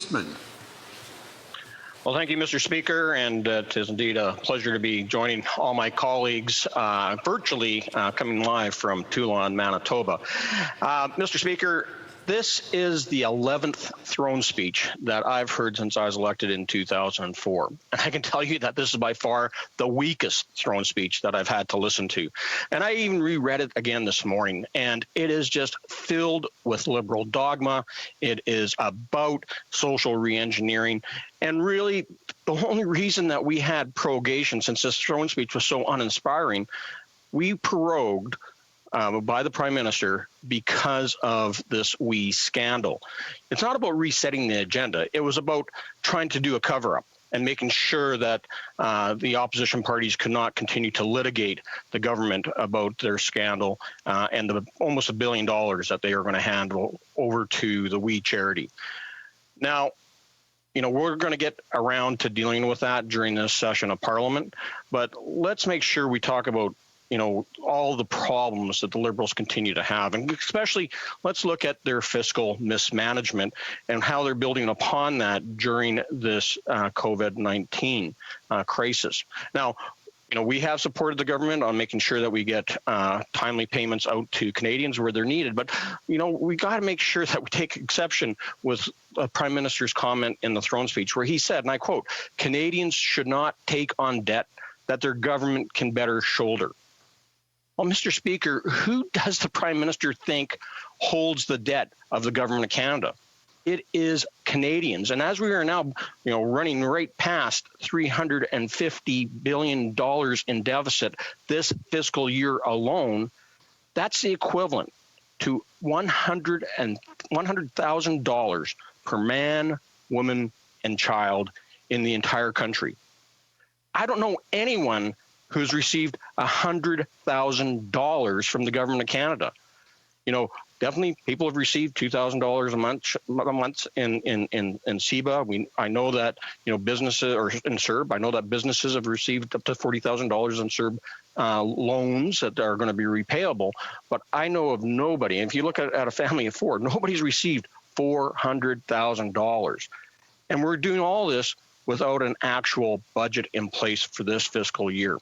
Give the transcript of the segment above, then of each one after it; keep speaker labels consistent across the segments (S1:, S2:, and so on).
S1: Eastman.
S2: Well, thank you, Mr. Speaker, and it is indeed a pleasure to be joining all my colleagues virtually coming live from Toulon, Manitoba. Mr. Speaker, this is the 11th throne speech that I've heard since I was elected in 2004. And I can tell you that this is by far the weakest throne speech that I've had to listen to. And I even reread it again this morning, and it is just filled with liberal dogma. It is about social reengineering. And really, the only reason that we had prorogation, since this throne speech was so uninspiring, we prorogued by the Prime Minister because of this WE scandal. It's not about resetting the agenda. It was about trying to do a cover-up and making sure that the opposition parties could not continue to litigate the government about their scandal and the almost $1 billion that they are going to handle over to the WE charity. Now, you know, we're going to get around to dealing with that during this session of Parliament, but let's make sure we talk about, you know, all the problems that the Liberals continue to have. And especially, let's look at their fiscal mismanagement and how they're building upon that during this COVID-19 crisis. Now, you know, we have supported the government on making sure that we get timely payments out to Canadians where they're needed. But, you know, we got to make sure that we take exception with the Prime Minister's comment in the throne speech where he said, and I quote, "Canadians should not take on debt that their government can better shoulder." Well, Mr. Speaker, who does the Prime Minister think holds the debt of the Government of Canada? It is Canadians. And as we are now, you know, running right past $350 billion in deficit this fiscal year alone, that's the equivalent to $100,000 per man, woman, and child in the entire country. I don't know anyone who's received $100,000 from the Government of Canada. You know, definitely people have received $2,000 a month in CEBA. I know that, you know, businesses, or in CERB, I know that businesses have received up to $40,000 in CERB loans that are going to be repayable. But I know of nobody, and if you look at a family of four, nobody's received $400,000. And we're doing all this without an actual budget in place for this fiscal year.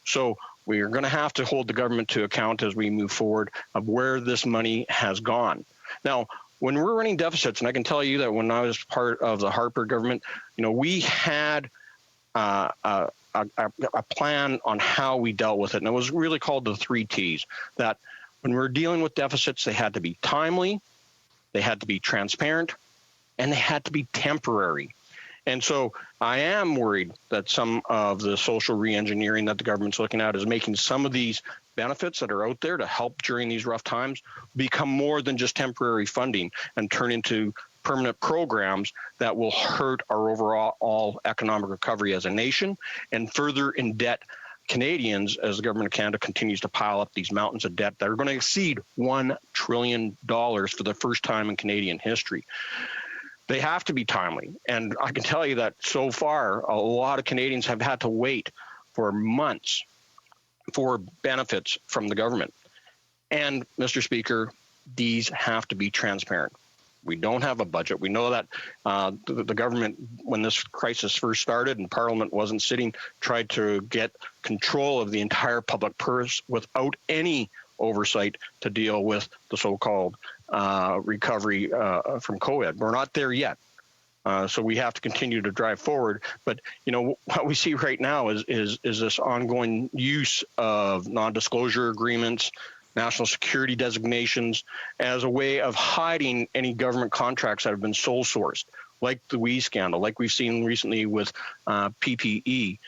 S2: So we are going to have to hold the government to account as we move forward of where this money has gone. Now, when we're running deficits, and I can tell you that when I was part of the Harper government, you know, we had a plan on how we dealt with it, and it was really called the 3 T's, that when we're dealing with deficits, they had to be timely, they had to be transparent, and they had to be temporary. And so I am worried that some of the social reengineering that the government's looking at is making some of these benefits that are out there to help during these rough times become more than just temporary funding and turn into permanent programs that will hurt our overall economic recovery as a nation and further indebt Canadians as the Government of Canada continues to pile up these mountains of debt that are going to exceed $1 trillion for the first time in Canadian history. They have to be timely. And I can tell you that so far, a lot of Canadians have had to wait for months for benefits from the government. And, Mr. Speaker, these have to be transparent. We don't have a budget. We know that the government, when this crisis first started and Parliament wasn't sitting, tried to get control of the entire public purse without any oversight to deal with the so-called recovery from COVID. We're not there yet. So we have to continue to drive forward. But, you know, what we see right now is this ongoing use of non-disclosure agreements, national security designations as a way of hiding any government contracts that have been sole sourced, like the WE scandal, like we've seen recently with PPE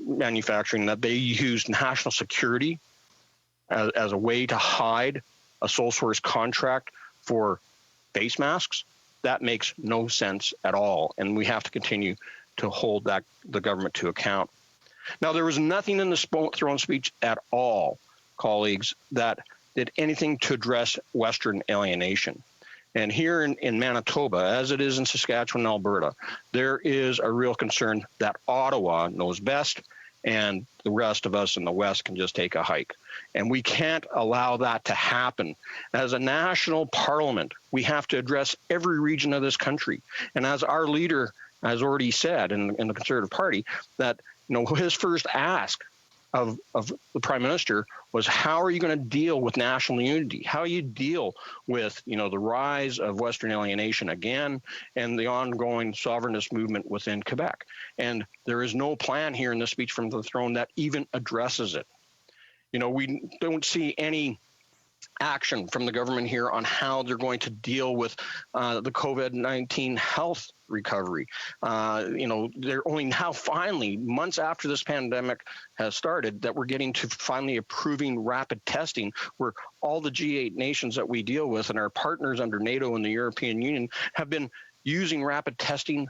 S2: manufacturing, that they used national security as a way to hide a sole source contract for face masks. That makes no sense at all, and we have to continue to hold the government to account. Now, there was nothing in the throne speech at all, colleagues, that did anything to address Western alienation. And here in Manitoba, as it is in Saskatchewan and Alberta, there is a real concern that Ottawa knows best and the rest of us in the West can just take a hike. And we can't allow that to happen. As a national parliament, we have to address every region of this country. And as our leader has already said in the Conservative Party, that his first ask of the Prime Minister was, how are you going to deal with national unity? How you deal with the rise of Western alienation again and the ongoing sovereignist movement within Quebec? And there is no plan here in this speech from the throne that even addresses it. We don't see any action from the government here on how they're going to deal with the COVID-19 health recovery. They're only now finally, months after this pandemic has started, that we're getting to finally approving rapid testing, where all the G8 nations that we deal with and our partners under NATO and the European Union have been using rapid testing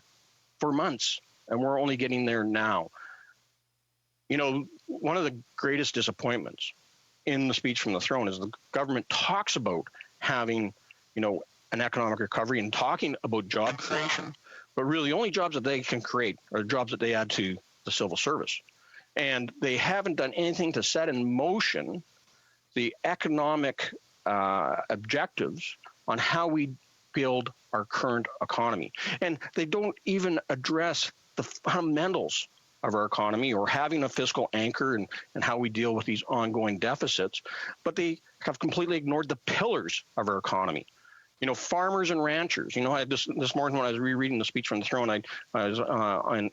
S2: for months, and we're only getting there now. One of the greatest disappointments in the speech from the throne is the government talks about having, an economic recovery and talking about job creation, but really the only jobs that they can create are jobs that they add to the civil service. And they haven't done anything to set in motion the economic objectives on how we build our current economy. And they don't even address the fundamentals of our economy or having a fiscal anchor and how we deal with these ongoing deficits, but they have completely ignored the pillars of our economy. Farmers and ranchers. I this morning when I was rereading the speech from the throne, I was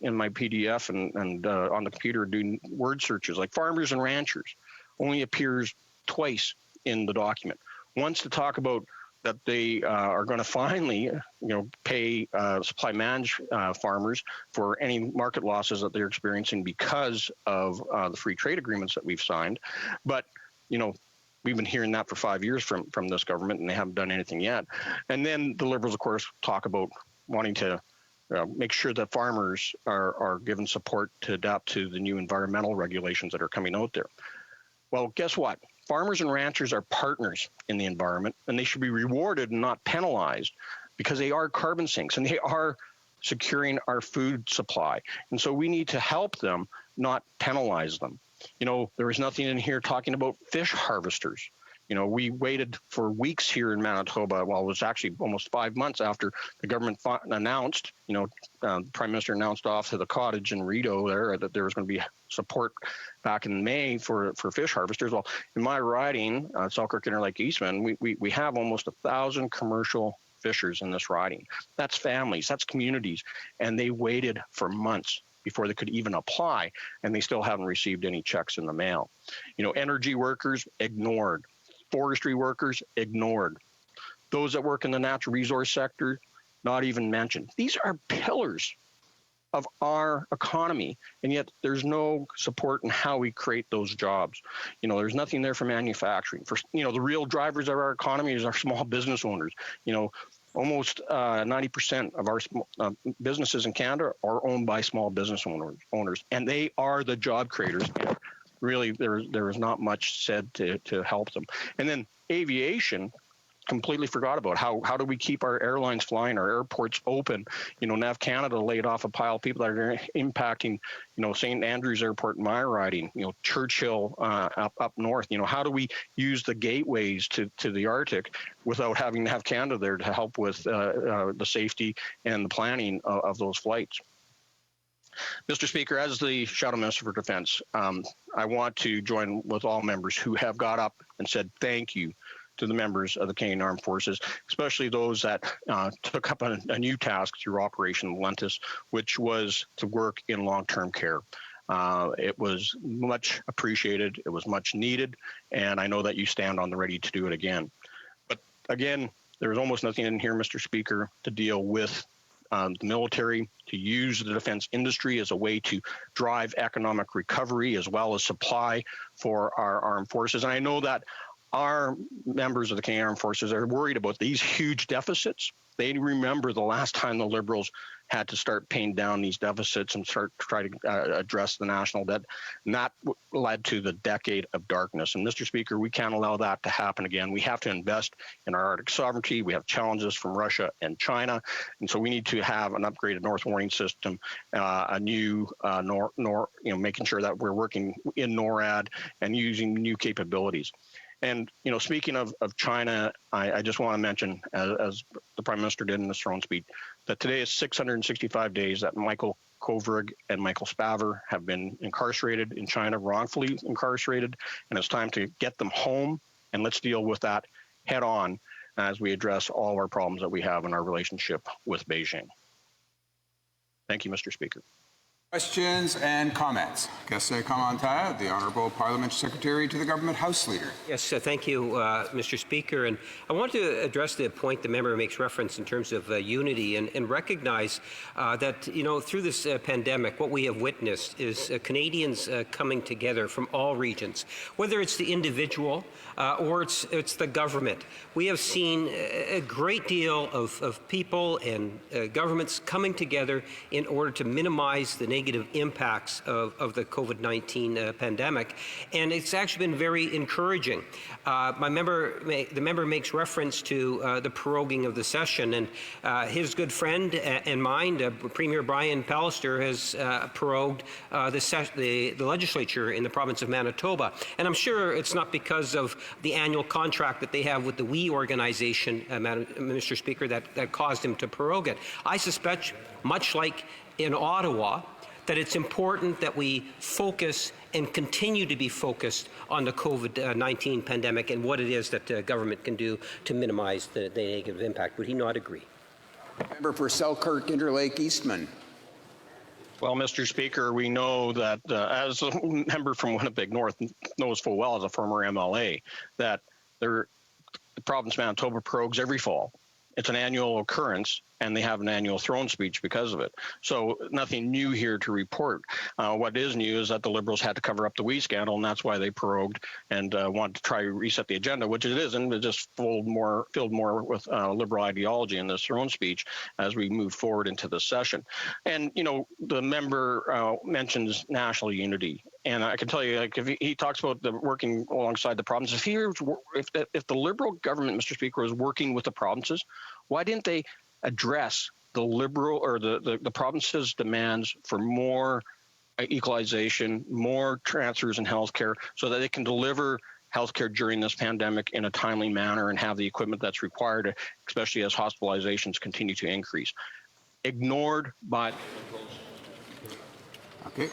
S2: in my PDF and on the computer doing word searches. Like farmers and ranchers only appears twice in the document. Once to talk about that they are going to finally, pay supply manage farmers for any market losses that they're experiencing because of the free trade agreements that we've signed. But, we've been hearing that for 5 years from this government, and they haven't done anything yet. And then the Liberals, of course, talk about wanting to make sure that farmers are given support to adapt to the new environmental regulations that are coming out there. Well, guess what? Farmers and ranchers are partners in the environment, and they should be rewarded and not penalized because they are carbon sinks and they are securing our food supply. And so we need to help them, not penalize them. There is nothing in here talking about fish harvesters. We waited for weeks here in Manitoba. Well, it was actually almost 5 months after the government announced, the Prime Minister announced off to the cottage in Rideau there that there was going to be support back in May for fish harvesters. Well, in my riding, Selkirk Interlake Eastman, we have almost 1,000 commercial fishers in this riding. That's families, that's communities, and they waited for months before they could even apply, and they still haven't received any checks in the mail. Energy workers, ignored. Forestry workers, ignored. Those that work in the natural resource sector, not even mentioned. These are pillars of our economy, and yet there's no support in how we create those jobs. There's nothing there for manufacturing. For the real drivers of our economy is our small business owners. Almost 90% of our businesses in Canada are owned by small business owners, and they are the job creators. And really, there is not much said to help them. And then aviation, completely forgot about. How do we keep our airlines flying, our airports open? NAV Canada laid off a pile of people that are impacting, St. Andrews Airport in my riding, Churchill up north. How do we use the gateways to the Arctic without having NAV Canada there to help with the safety and the planning of those flights? Mr. Speaker, as the Shadow Minister for Defence, I want to join with all members who have got up and said thank you to the members of the Canadian Armed Forces, especially those that took up a new task through Operation Lentus, which was to work in long-term care. It was much appreciated, it was much needed, and I know that you stand on the ready to do it again. But again, there is almost nothing in here, Mr. Speaker, to deal with the military, to use the defense industry as a way to drive economic recovery as well as supply for our armed forces. And I know that our members of the Canadian Armed Forces are worried about these huge deficits They remember the last time the Liberals had to start paying down these deficits and try to address the national debt. And that led to the decade of darkness. And Mr. Speaker, we can't allow that to happen again. We have to invest in our Arctic sovereignty. We have challenges from Russia and China. And so we need to have an upgraded North Warning System, a new, making sure that we're working in NORAD and using new capabilities. And, speaking of China, I just want to mention, as the Prime Minister did in his throne speech, that today is 665 days that Michael Kovrig and Michael Spavor have been incarcerated in China, wrongfully incarcerated, and it's time to get them home, and let's deal with that head on as we address all our problems that we have in our relationship with Beijing. Thank you, Mr. Speaker.
S1: Questions and comments. Question commentaire, the Honourable Parliament Secretary to the Government House Leader.
S3: Yes, thank you, Mr. Speaker. And I want to address the point the member makes reference in terms of unity and recognize that, through this pandemic, what we have witnessed is Canadians coming together from all regions, whether it's the individual or it's the government. We have seen a great deal of people and governments coming together in order to minimize the negative impacts of the COVID-19 pandemic, and it's actually been very encouraging. The member makes reference to the proroguing of the session, and his good friend and mine, Premier Brian Pallister, has prorogued the legislature in the province of Manitoba. And I'm sure it's not because of the annual contract that they have with the WE organization, Mr. Speaker, that caused him to prorogue it. I suspect, much like in Ottawa, that it's important that we focus and continue to be focused on the COVID-19 pandemic and what it is that government can do to minimize the negative impact. Would he not agree?
S1: Member for Selkirk, Interlake, Eastman.
S2: Well, Mr. Speaker, we know that as a member from Winnipeg North knows full well as a former MLA, that the province of Manitoba prorogues every fall. It's an annual occurrence, and they have an annual throne speech because of it. So nothing new here to report. What is new is that the Liberals had to cover up the WE scandal, and that's why they prorogued and wanted to try to reset the agenda, which it isn't. It just filled more with Liberal ideology in this throne speech as we move forward into the session. And, the member mentions national unity. And I can tell you, if he talks about the working alongside the provinces, if the Liberal government, Mr. Speaker, was working with the provinces, why didn't they address the Liberal or the province's demands for more equalization, more transfers in healthcare, so that they can deliver healthcare during this pandemic in a timely manner and have the equipment that's required, especially as hospitalizations continue to increase? Ignored by.
S1: Okay.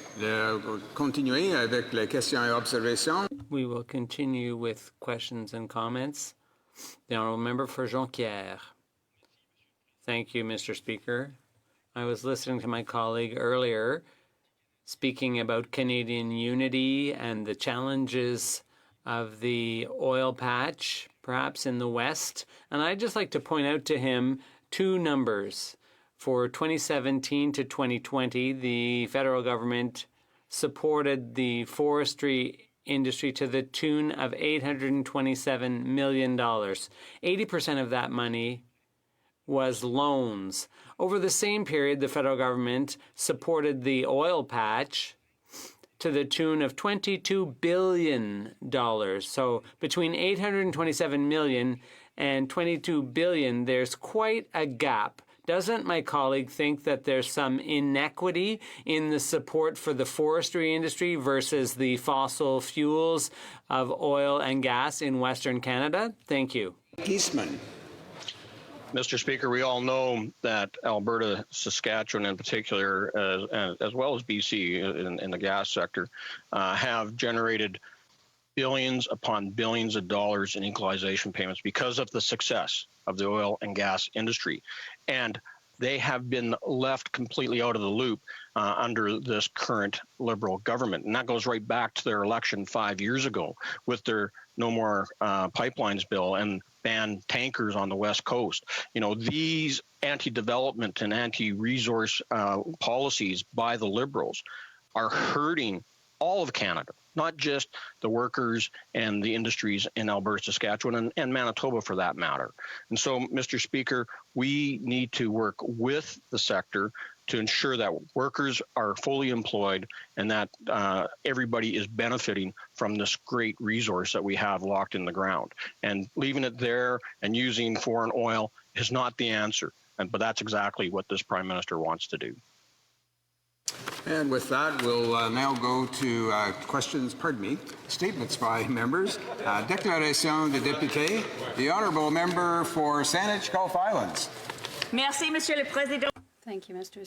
S1: Continuez avec les questions et observations.
S4: We will continue with questions and comments. The Honourable Member for Jonquière. Thank you, Mr. Speaker. I was listening to my colleague earlier speaking about Canadian unity and the challenges of the oil patch, perhaps in the West. And I'd just like to point out to him two numbers. For 2017 to 2020, the federal government supported the forestry industry to the tune of $827 million. 80% of that money was loans. Over the same period, the federal government supported the oil patch to the tune of $22 billion. So between $827 million and $22 billion, there's quite a gap. Doesn't my colleague think that there's some inequity in the support for the forestry industry versus the fossil fuels of oil and gas in Western Canada? Thank you.
S1: Eastman.
S2: Mr. Speaker, we all know that Alberta, Saskatchewan in particular, as well as BC in the gas sector, have generated billions upon billions of dollars in equalization payments because of the success of the oil and gas industry. And they have been left completely out of the loop under this current Liberal government. And that goes right back to their election 5 years ago with their No More Pipelines bill and ban tankers on the West Coast. These anti-development and anti-resource policies by the Liberals are hurting all of Canada, not just the workers and the industries in Alberta, Saskatchewan, and Manitoba for that matter. And so, Mr. Speaker, we need to work with the sector to ensure that workers are fully employed and that everybody is benefiting from this great resource that we have locked in the ground. And leaving it there and using foreign oil is not the answer. But that's exactly what this Prime Minister wants to do.
S1: And with that, we'll now go to statements by members. Déclaration de député. The Honourable Member for Saanich Gulf Islands.
S5: Merci, Monsieur le Président.
S6: Thank you, Mr.